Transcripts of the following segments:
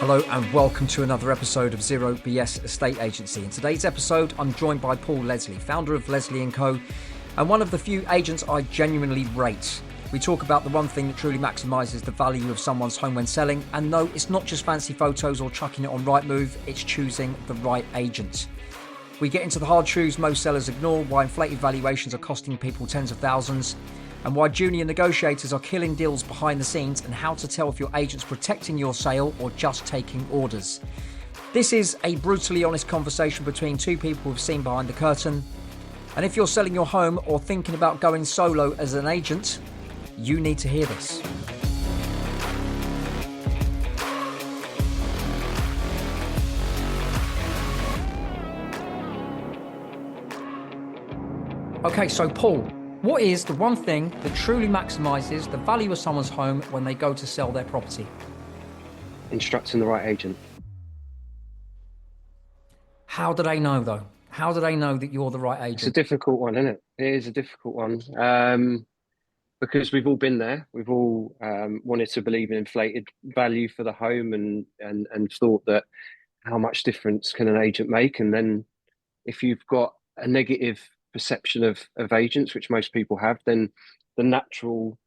Hello and welcome to another episode of Zero BS Estate Agency. In today's episode, I'm joined by Paul Leslie, founder of Leslie & Co, and one of the few agents I genuinely rate. We talk about the one thing that truly maximises the value of someone's home when selling, and no, it's not just fancy photos or chucking it on Rightmove, it's choosing the right agent. We get into the hard truths most sellers ignore, why inflated valuations are costing people tens of thousands, and why junior negotiators are killing deals behind the scenes, and how to tell if your agent's protecting your sale or just taking orders. This is a brutally honest conversation between two people who've seen behind the curtain. And if you're selling your home or thinking about going solo as an agent, you need to hear this. Okay, so Paul, what is the one thing that truly maximises the value of someone's home when they go to sell their property? Instructing the right agent. How do they know, though? How do they know that you're the right It's a agent? difficult one, isn't it? It is a difficult one because we've all been there. We've all wanted to believe in inflated value for the home and thought that how much difference can an agent make? And then if you've got a negative perception of agents, which most people have, then the natural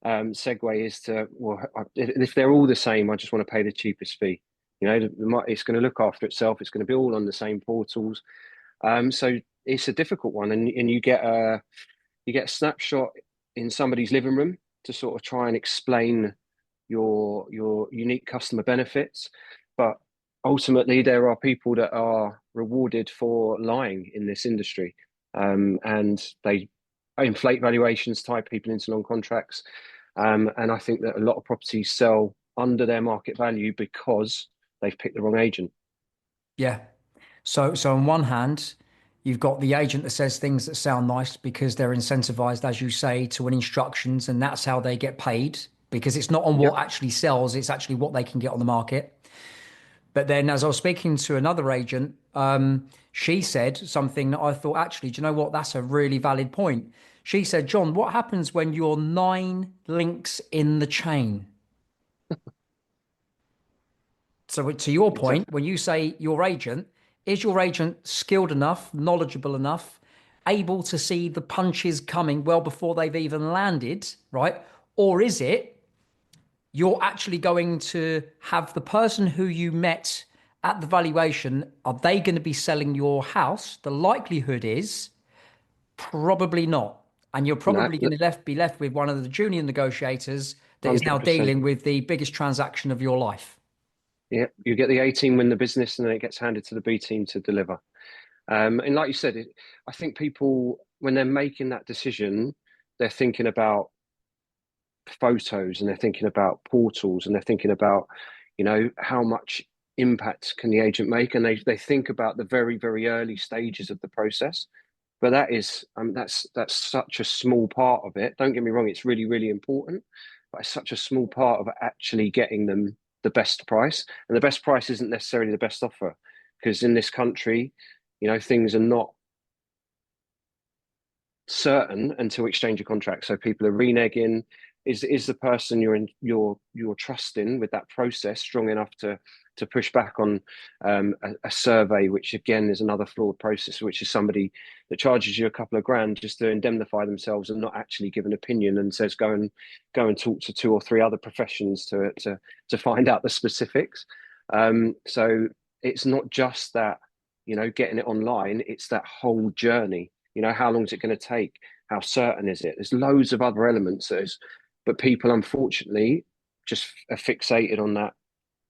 segue is to, well, if they're all the same, I just want to pay the cheapest fee. You know, it's going to look after itself. It's going to be all on the same portals. So it's a difficult one, and you get a snapshot in somebody's living room to sort of try and explain your unique customer benefits, but ultimately there are people that are rewarded for lying in this industry, and they inflate valuations, tie people into long contracts, and I think that a lot of properties sell under their market value because they've picked the wrong agent. Yeah. So on one hand, you've got the agent that says things that sound nice because they're incentivized, as you say, to win instructions, and that's how they get paid because it's not on what Yep. actually sells, it's actually what they can get on the market. But then as I was speaking to another agent, she said something that I thought, actually, do you know what? That's a really valid point. She said, John, what happens when you're 9 links in the chain? So to your point, Exactly. when you say your agent, is your agent skilled enough, knowledgeable enough, able to see the punches coming well before they've even landed, right? Or is it you're actually going to have the person who you met at the valuation, are they going to be selling your house? The likelihood is probably not. And you're No, probably going to be left with one of the junior negotiators that is now 100%. dealing with the biggest transaction of your life. Yeah, you get the A team win the business, and then it gets handed to the B team to deliver. And like you said, I think people, when they're making that decision, they're thinking about photos, and they're thinking about portals, and they're thinking about, how much impact can the agent make, and they think about the very, very early stages of the process. But that's such a small part of it. Don't get me wrong; it's really, really important, but it's such a small part of actually getting them the best price. And the best price isn't necessarily the best offer, because in this country, things are not certain until exchange of contracts. So people are reneging. Is the person you're trusting with that process strong enough to push back on a survey, which again is another flawed process, which is somebody that charges you a couple of grand just to indemnify themselves and not actually give an opinion, and says go and talk to two or three other professions to find out the specifics. So it's not just that, getting it online, it's that whole journey. How long is it going to take? How certain is it? There's loads of other elements. But people, unfortunately, just are fixated on that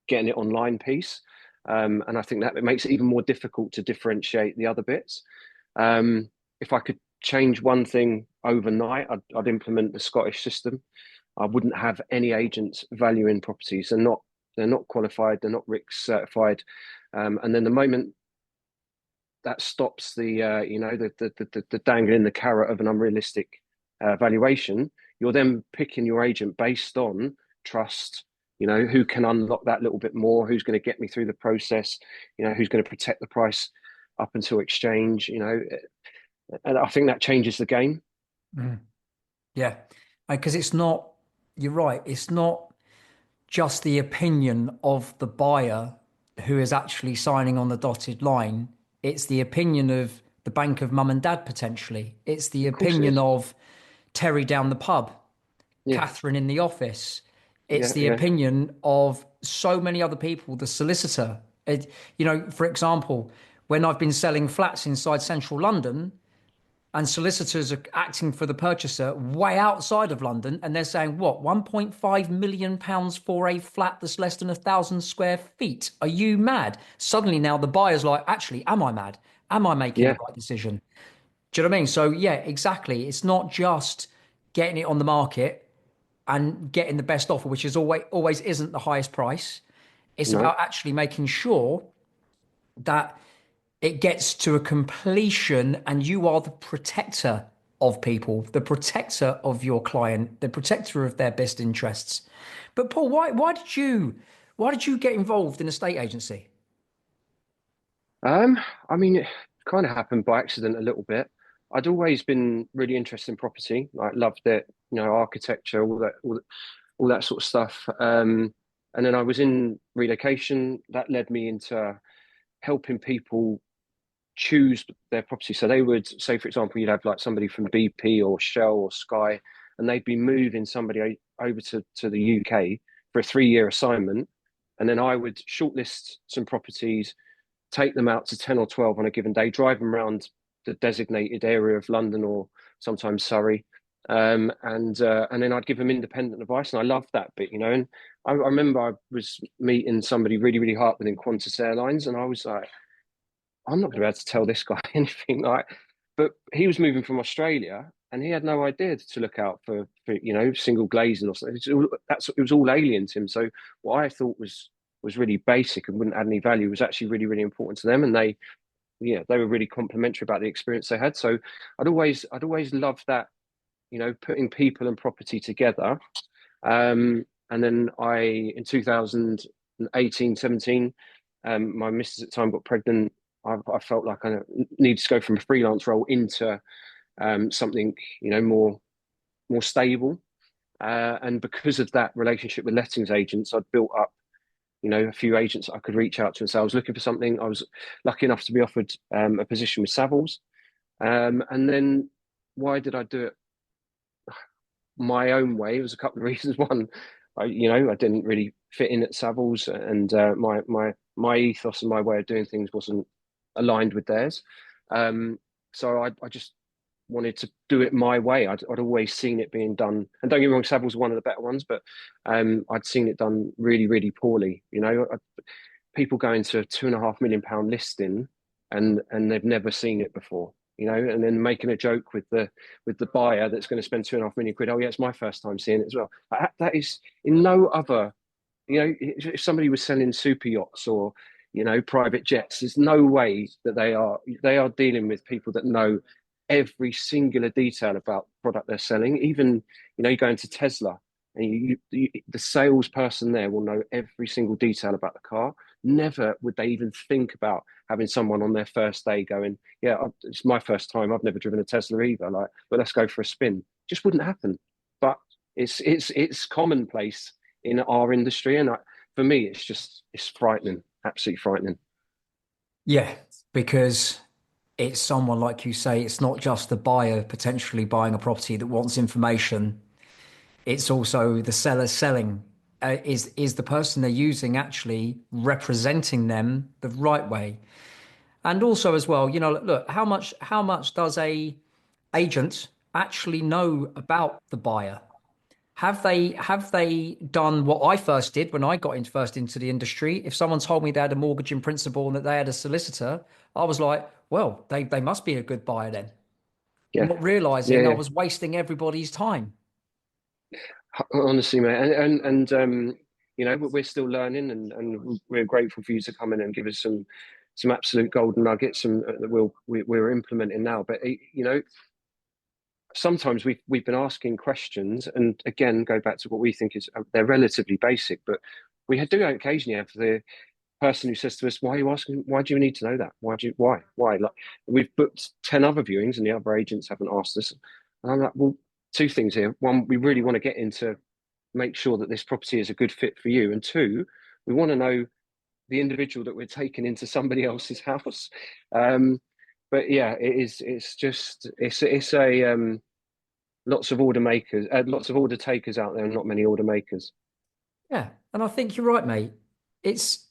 getting it online piece. And I think that it makes it even more difficult to differentiate the other bits. If I could change one thing overnight, I'd implement the Scottish system. I wouldn't have any agents valuing properties. They're not qualified. They're not RICS certified. And then the moment that stops the dangling the carrot of an unrealistic valuation, you're then picking your agent based on trust. Who can unlock that little bit more, who's going to get me through the process, who's going to protect the price up until exchange. And I think that changes the game. Mm. Yeah. Because it's not, you're right, it's not just the opinion of the buyer who is actually signing on the dotted line. It's the opinion of the bank of mum and dad potentially. It's the Of course it opinion is. of Terry down the pub, Yeah, Catherine in the office. It's yeah, the yeah, opinion of so many other people, the solicitor. For example, when I've been selling flats inside central London, and solicitors are acting for the purchaser way outside of London, and they're saying, what, £1.5 million for a flat that's less than 1,000 square feet? Are you mad? Suddenly now the buyer's like, actually, am I mad? Am I making the yeah. right decision? Do you know what I mean? So yeah, exactly. It's not just getting it on the market and getting the best offer, which is always isn't the highest price. It's No, about actually making sure that it gets to a completion and you are the protector of people, the protector of your client, the protector of their best interests. But Paul, why did you get involved in a state agency? um, I mean, it kind of happened by accident a little bit. I'd always been really interested in property, like loved it, architecture, all that sort of stuff. And then I was in relocation. That led me into helping people choose their property. So they would say, for example, you'd have like somebody from BP or Shell or Sky, and they'd be moving somebody over to the UK for a 3-year assignment. And then I would shortlist some properties, take them out to 10 or 12 on a given day, drive them around the designated area of London or sometimes Surrey. And then I'd give them independent advice, and I loved that bit, And I remember I was meeting somebody really, really hard within Qantas Airlines, and I was like, I'm not going to be able to tell this guy anything. But he was moving from Australia, and he had no idea to look out for single glazing or something. It was all alien to him. So what I thought was really basic and wouldn't add any value was actually really, really important to them, and they were really complimentary about the experience they had. So I'd always loved that, putting people and property together. And then in 2018, 17, my missus at the time got pregnant. I felt like I needed to go from a freelance role into something, more stable. And because of that relationship with lettings agents, I'd built up, a few agents I could reach out to and say I was looking for something. I was lucky enough to be offered a position with Savills. And then why did I do it my own way? It was a couple of reasons. One, I didn't really fit in at Savills, and my ethos and my way of doing things wasn't aligned with theirs. So I just wanted to do it my way. I'd always seen it being done, and don't get me wrong, Savills was one of the better ones, but I'd seen it done really, really poorly. People go into a £2.5 million listing, and they've never seen it before. And then making a joke with the buyer that's going to spend £2.5 million. Oh yeah, it's my first time seeing it as well. That is in no other. If somebody was selling super yachts or private jets, there's no way that they are dealing with people that know every singular detail about the product they're selling. Even you go into Tesla, and the salesperson there will know every single detail about the car. Never would they even think about having someone on their first day going, "Yeah, it's my first time. I've never driven a Tesla either. But let's go for a spin." Just wouldn't happen. But it's commonplace in our industry, and for me, it's frightening, absolutely frightening. Yeah, because it's someone like you say, it's not just the buyer potentially buying a property that wants information. It's also the seller selling. Is the person they're using actually representing them the right way? And also as well, look, how much does a agent actually know about the buyer? Have they done what I first did when I got first into the industry? If someone told me they had a mortgage in principle and that they had a solicitor, I was like, well, they must be a good buyer then. Yeah, Not realizing I yeah, was wasting everybody's time. yeah. Honestly, mate, but we're still learning, and we're grateful for you to come in and give us some absolute golden nuggets, and that we're implementing now. But sometimes we've been asking questions, and again, go back to what we think is they're relatively basic, but we do occasionally have the person who says to us, "Why are you asking? Why do you need to know that? Why?" Like, we've booked 10 other viewings, and the other agents haven't asked us. And I'm like, well, two things here. One, we really want to get into make sure that this property is a good fit for you, and two, we want to know the individual that we're taking into somebody else's house. But yeah, it's a lots of order makers, lots of order takers out there, and not many order makers. Yeah, and I think you're right, mate. It's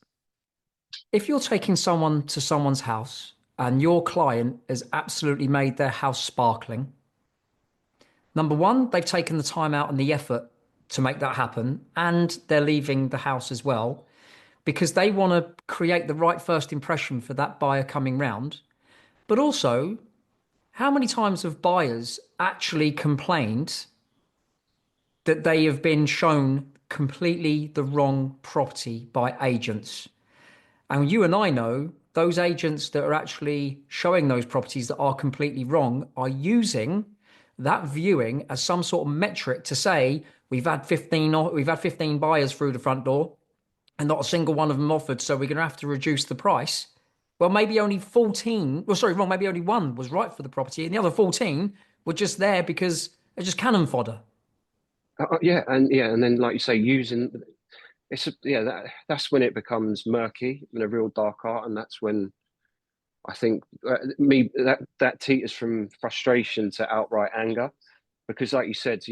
if you're taking someone to someone's house and your client has absolutely made their house sparkling, number one, they've taken the time out and the effort to make that happen, and they're leaving the house as well because they want to create the right first impression for that buyer coming round. But also, how many times have buyers actually complained that they have been shown completely the wrong property by agents? And you and I know those agents that are actually showing those properties that are completely wrong are using that viewing as some sort of metric to say we've had 15 buyers through the front door and not a single one of them offered, so we're going to have to reduce the price. Well, maybe only 14, well, sorry, wrong, maybe only one was right for the property, and the other 14 were just there because they're just cannon fodder. And then like you say, using that's when it becomes murky and a real dark art, and that's when I think that teeters from frustration to outright anger, because like you said,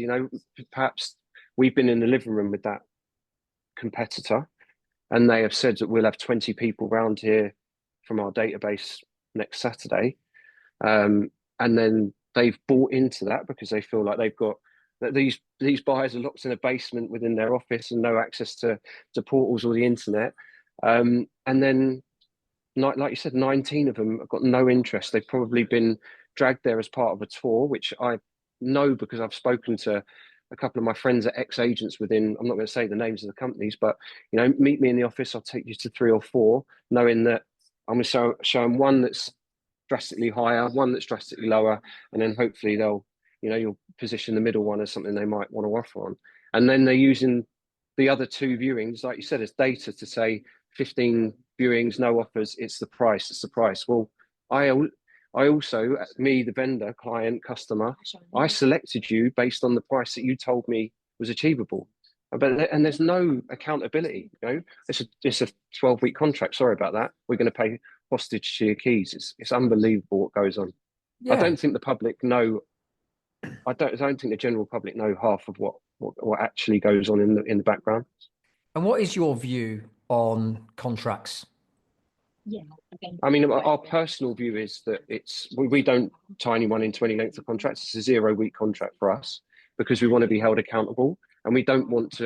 perhaps we've been in the living room with that competitor, and they have said that we'll have 20 people round here from our database next Saturday, and then they've bought into that because they feel like they've got that these buyers are locked in a basement within their office and no access to portals or the internet, and then like you said, 19 of them have got no interest. They've probably been dragged there as part of a tour, which I know because I've spoken to a couple of my friends at ex-agents within, I'm not going to say the names of the companies, but, meet me in the office. I'll take you to 3 or 4, knowing that I'm going to show them one that's drastically higher, one that's drastically lower, and then hopefully you'll position the middle one as something they might want to offer on. And then they're using the other 2 viewings, like you said, as data to say 15 viewings, no offers, it's the price. Well, I also, me, the vendor, client, customer, I selected you based on the price that you told me was achievable. And there's no accountability. It's a 12-week contract. Sorry about that. We're going to pay hostage to your keys. It's unbelievable what goes on. Yeah. I don't think the public know. I don't think the general public know half of what actually goes on in the background. And what is your view on contracts? I mean, our personal view is that we don't tie anyone into any length of contracts. It's a 0-week contract for us because we want to be held accountable, and we don't want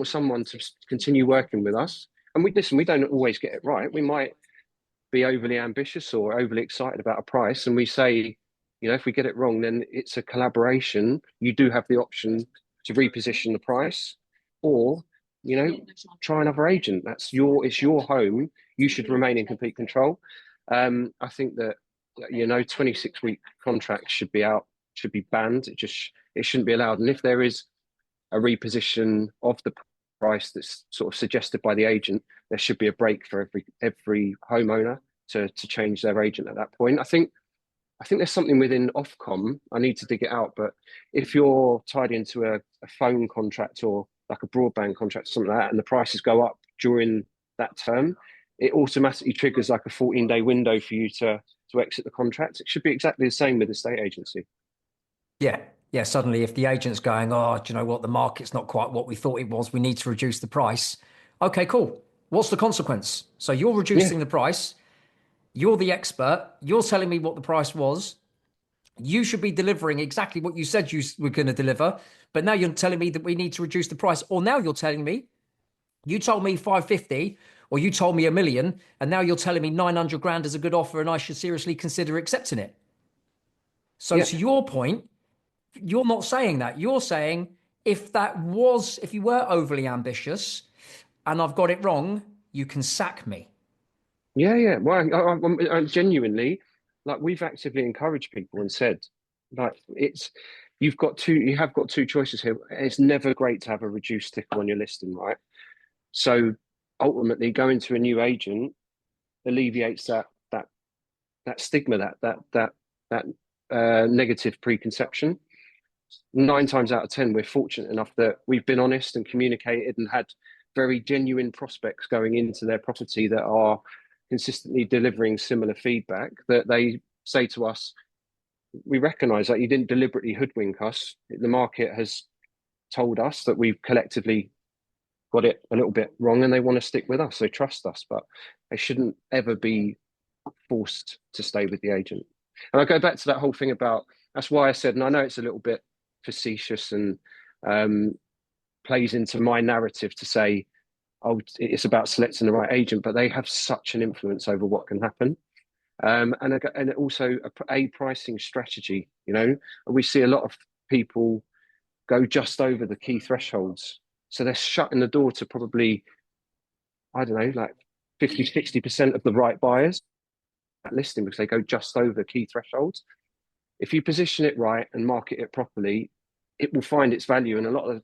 someone to continue working with us. And we don't always get it right. We might be overly ambitious or overly excited about a price, and we say, if we get it wrong, then it's a collaboration. You do have the option to reposition the price, or try another agent. It's your home. You should remain in complete control. I think that 26-week contracts should be banned. It shouldn't be allowed. And if there is a reposition of the price that's sort of suggested by the agent, there should be a break for every homeowner to change their agent at that point. I think there's something within Ofcom. I need to dig it out, but if you're tied into a phone contract or like a broadband contract or something like that, and the prices go up during that term, it automatically triggers like a 14-day window for you to exit the contract. It should be exactly the same with the estate agency. Yeah. Yeah. Suddenly, if the agent's going, oh, do you know what? The market's not quite what we thought it was. We need to reduce the price. Okay, cool. What's the consequence? So you're reducing the price. You're the expert. You're telling me what the price was. You should be delivering exactly what you said you were going to deliver. But now you're telling me that we need to reduce the price. Or now you're telling me, you told me 550 or you told me $1 million. And now you're telling me 900 grand is a good offer and I should seriously consider accepting it. So to your point, you're not saying that. You're saying if you were overly ambitious and I've got it wrong, you can sack me. Yeah. Well, I genuinely, like, we've actively encouraged people and said, like, you have got 2 choices here. It's never great to have a reduced sticker on your listing, right? So ultimately, going to a new agent alleviates that stigma, that negative preconception. nine times out of 10, we're fortunate enough that we've been honest and communicated and had very genuine prospects going into their property that are consistently delivering similar feedback, that they say to us, we recognize that you didn't deliberately hoodwink us. The market has told us that we've collectively got it a little bit wrong and they want to stick with us. They trust us, but they shouldn't ever be forced to stay with the agent. And I go back to that whole thing about, that's why I said, and I know it's a little bit facetious and plays into my narrative to say, oh, it's about selecting the right agent, but they have such an influence over what can happen. And also a pricing strategy. You know, we see a lot of people go just over the key thresholds. So they're shutting the door to probably, I don't know, like 50, 60% of the right buyers at listing because they go just over key thresholds. If you position it right and market it properly, it will find its value, and a lot of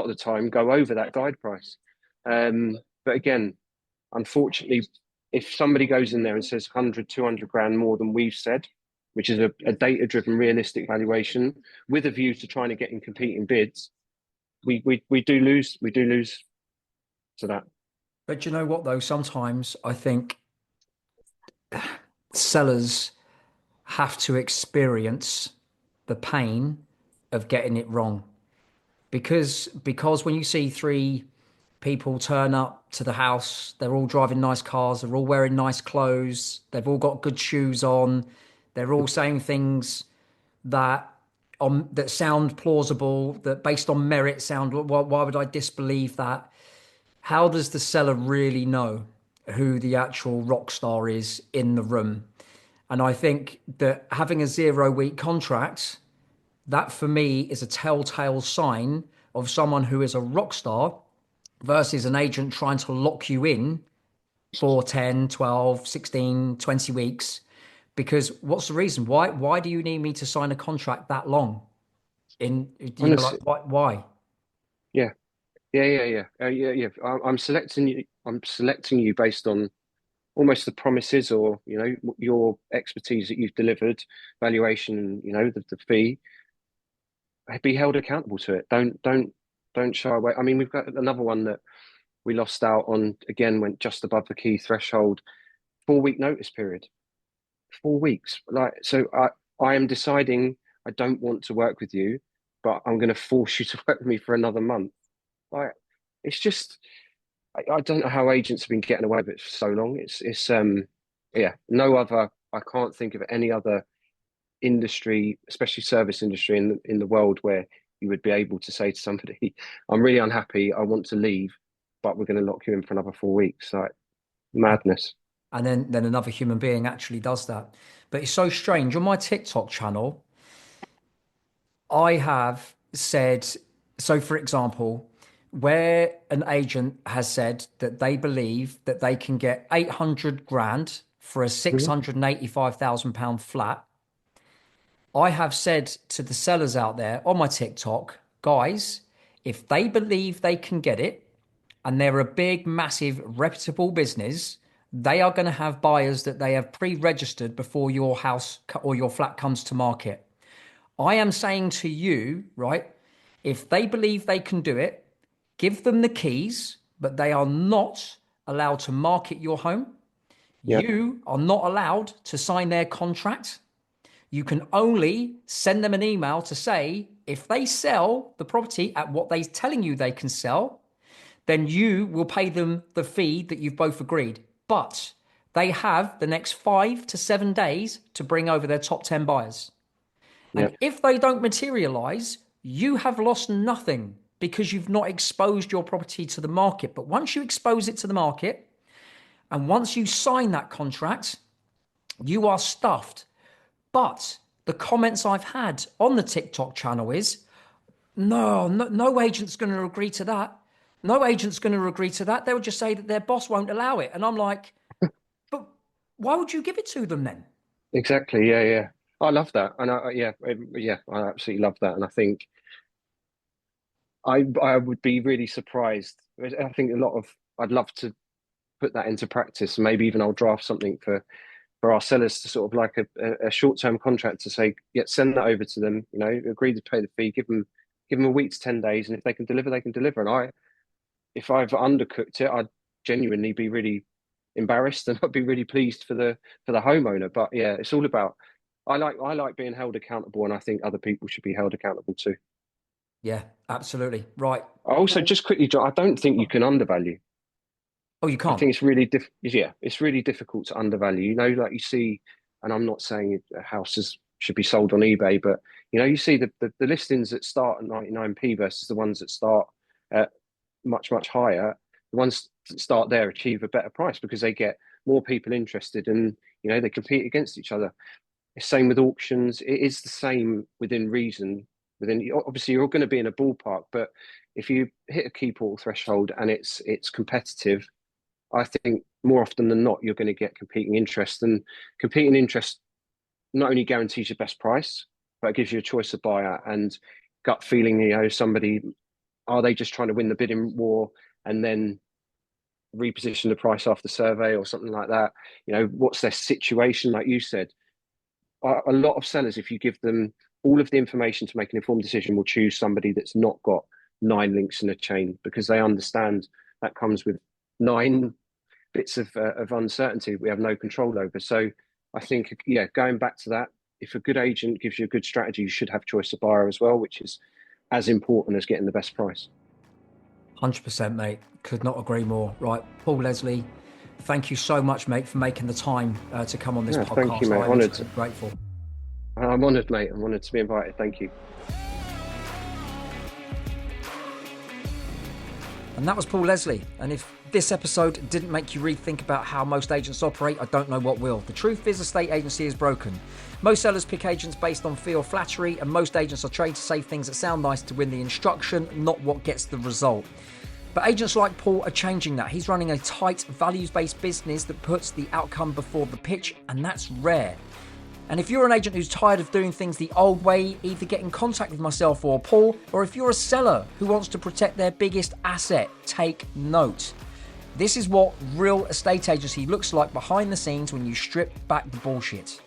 the time go over that guide price. But again, unfortunately, if somebody goes in there and says 100, 200 grand more than we've said, which is a data-driven, realistic valuation with a view to trying to get in competing bids, we do lose to that. But you know what, though? Sometimes I think sellers have to experience the pain of getting it wrong. Because when you see three people turn up to the house, they're all driving nice cars, they're all wearing nice clothes, they've all got good shoes on, they're all saying things that that sound plausible, that based on merit sound, why would I disbelieve that? How does the seller really know who the actual rock star is in the room? And I think that having a 0 week contract, that for me is a telltale sign of someone who is a rock star versus an agent trying to lock you in for 10, 12, 16, 20 weeks. Because what's the reason? Why do you need me to sign a contract that long? Honestly, Why? yeah, yeah. I'm selecting you. I'm selecting you based on almost the promises or your expertise that you've delivered, valuation, the fee. Be held accountable to it. Don't shy away. I mean, we've got another one that we lost out on again, went just above the key threshold. 4 week notice period. 4 weeks. Like, so I am deciding I don't want to work with you, but I'm going to force you to work with me for another month. Like, it's just I don't know how agents have been getting away with it for so long. It's yeah, no other. I can't think of any other industry, especially service industry in the world where you would be able to say to somebody, "I'm really unhappy. I want to leave, but we're going to lock you in for another 4 weeks." Like madness. And then another human being actually does that. But it's so strange. On my TikTok channel, I have said, so for example, where an agent has said that they believe that they can get 800 grand for a Mhm. £685,000 flat, I have said to the sellers out there on my TikTok, guys, if they believe they can get it and they're a big, massive, reputable business, they are going to have buyers that they have pre-registered before your house or your flat comes to market. I am saying to you, right, if they believe they can do it, give them the keys, but they are not allowed to market your home. Yeah, You are not allowed to sign their contract. You can only send them an email to say if they sell the property at what they're telling you they can sell, then you will pay them the fee that you've both agreed. But they have the next 5 to 7 days to bring over their top 10 buyers. yeah, And if they don't materialize, you have lost nothing because you've not exposed your property to the market. But once you expose it to the market and once you sign that contract, you are stuffed. But the comments I've had on the TikTok channel is no agent's going to agree to that. No agent's going to agree to that. They'll just say that their boss won't allow it. And I'm like, but why would you give it to them then? exactly. Yeah, yeah. I love that, and yeah, I absolutely love that, and I think I would be really surprised. I think a lot of I'd love to put that into practice. Maybe even I'll draft something for for our sellers to sort of like a short-term contract to say, yeah, send that over to them, you know, agree to pay the fee, give them a week to 10 days. And if they can deliver, they can deliver. And if I've undercooked it, I'd genuinely be really embarrassed and I'd be really pleased for the homeowner. But yeah, it's all about, I like being held accountable, and I think other people should be held accountable too. Yeah, absolutely. Right. I also just quickly, I don't think you can undervalue. Oh, you I can't. think it's really difficult to undervalue. You know, like you see, and I'm not saying houses should be sold on eBay, but you know, you see the listings that start at 99p versus the ones that start at much higher. The ones that start there achieve a better price because they get more people interested, and you know, they compete against each other. It's same with auctions. It is the same within reason. Within, obviously, you're going to be in a ballpark, but if you hit a key portal threshold and it's competitive, I think more often than not, you're going to get competing interest, and competing interest not only guarantees your best price, but it gives you a choice of buyer and gut feeling. You know, somebody, are they just trying to win the bidding war and then reposition the price after survey or something like that? You know, what's their situation? Like you said, a lot of sellers, if you give them all of the information to make an informed decision, will choose somebody that's not got 9 links in a chain, because they understand that comes with 9 bits of uncertainty we have no control over. So I think, yeah, going back to that, if a good agent gives you a good strategy, you should have choice of buyer as well, which is as important as getting the best price. 100%, mate. Could not agree more. Right. Paul Leslie, thank you so much, mate, for making the time to come on this podcast. Thank you, mate. I'm grateful. I'm honoured, mate. I'm honoured to be invited. Thank you. And that was Paul Leslie. And if this episode didn't make you rethink about how most agents operate, I don't know what will. The truth is, estate agency is broken. Most sellers pick agents based on fee or flattery, and most agents are trained to say things that sound nice to win the instruction, not what gets the result. But agents like Paul are changing that. He's running a tight, values-based business that puts the outcome before the pitch, and that's rare. And if you're an agent who's tired of doing things the old way, either get in contact with myself or Paul, or if you're a seller who wants to protect their biggest asset, take note. This is what real estate agency looks like behind the scenes when you strip back the bullshit.